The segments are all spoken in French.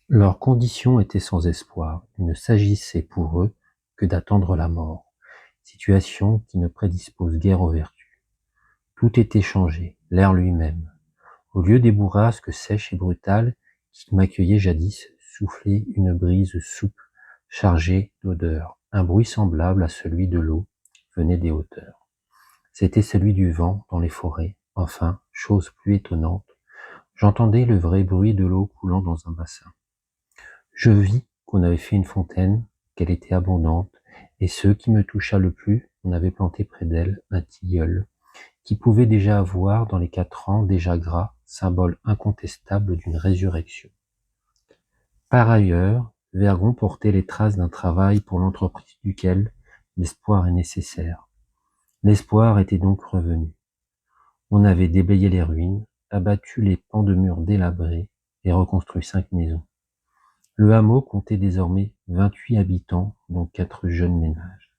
Leur condition était sans espoir, il ne s'agissait pour eux que d'attendre la mort, situation qui ne prédispose guère aux vertus. Tout était changé, l'air lui-même. Au lieu des bourrasques sèches et brutales qui m'accueillaient jadis, soufflait une brise souple, chargée d'odeurs. Un bruit semblable à celui de l'eau venait des hauteurs. C'était celui du vent dans les forêts. Enfin, chose plus étonnante, j'entendais le vrai bruit de l'eau coulant dans un bassin. Je vis qu'on avait fait une fontaine, qu'elle était abondante, et ce qui me toucha le plus, on avait planté près d'elle un tilleul, qui pouvait déjà avoir, dans les 4 ans déjà gras, symbole incontestable d'une résurrection. Par ailleurs, Vergon portait les traces d'un travail pour l'entreprise duquel l'espoir est nécessaire. L'espoir était donc revenu. On avait déblayé les ruines, abattu les pans de murs délabrés et reconstruit 5 maisons. Le hameau comptait désormais 28 habitants, dont 4 jeunes ménages.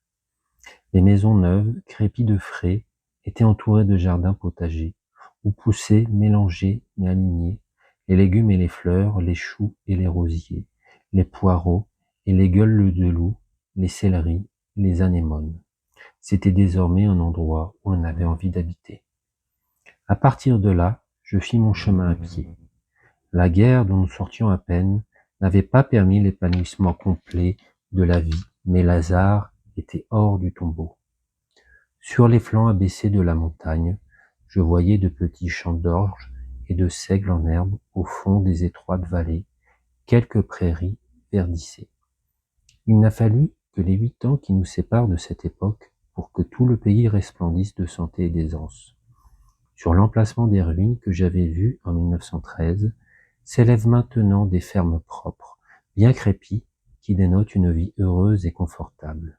Les maisons neuves, crépies de frais, étaient entourées de jardins potagers, où poussaient, mélangés mais alignés, les légumes et les fleurs, les choux et les rosiers, les poireaux et les gueules de loup, les céleris, les anémones. C'était désormais un endroit où on avait envie d'habiter. À partir de là, je fis mon chemin à pied. La guerre dont nous sortions à peine n'avait pas permis l'épanouissement complet de la vie, mais Lazare était hors du tombeau. Sur les flancs abaissés de la montagne, je voyais de petits champs d'orge et de seigle en herbe au fond des étroites vallées, quelques prairies verdissaient. Il n'a fallu que les 8 ans qui nous séparent de cette époque pour que tout le pays resplendisse de santé et d'aisance. Sur l'emplacement des ruines que j'avais vues en 1913, s'élèvent maintenant des fermes propres, bien crépies, qui dénotent une vie heureuse et confortable.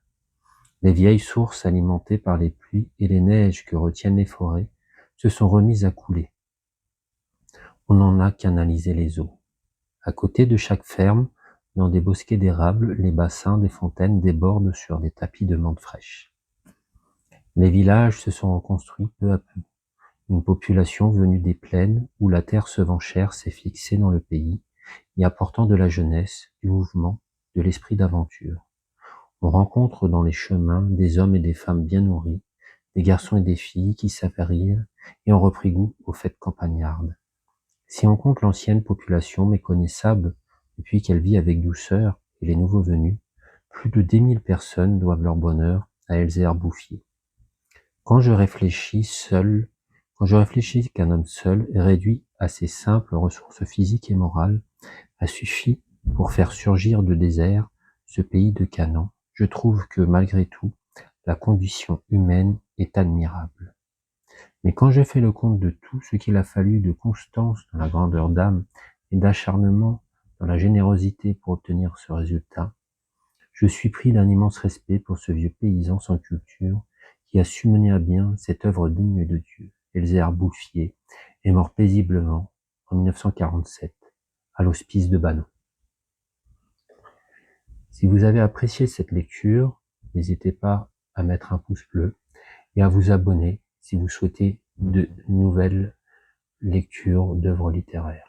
Les vieilles sources alimentées par les pluies et les neiges que retiennent les forêts se sont remises à couler. On n'en a canalisé les eaux. À côté de chaque ferme, dans des bosquets d'érable, les bassins des fontaines débordent sur des tapis de menthe fraîche. Les villages se sont reconstruits peu à peu. Une population venue des plaines où la terre se vend chère s'est fixée dans le pays, y apportant de la jeunesse, du mouvement, de l'esprit d'aventure. On rencontre dans les chemins des hommes et des femmes bien nourris, des garçons et des filles qui savent rire et ont repris goût aux fêtes campagnardes. Si on compte l'ancienne population méconnaissable depuis qu'elle vit avec douceur et les nouveaux venus, plus de 10 000 personnes doivent leur bonheur à Elzéar Bouffier. Quand je réfléchis qu'un homme seul, réduit à ses simples ressources physiques et morales, a suffi pour faire surgir de désert ce pays de Canaan, je trouve que, malgré tout, la condition humaine est admirable. Mais quand je fais le compte de tout ce qu'il a fallu de constance dans la grandeur d'âme et d'acharnement dans la générosité pour obtenir ce résultat, je suis pris d'un immense respect pour ce vieux paysan sans culture qui a su mener à bien cette œuvre digne de Dieu. Elzéar Bouffier est mort paisiblement en 1947 à l'hospice de Banon. Si vous avez apprécié cette lecture, n'hésitez pas à mettre un pouce bleu et à vous abonner si vous souhaitez de nouvelles lectures d'œuvres littéraires.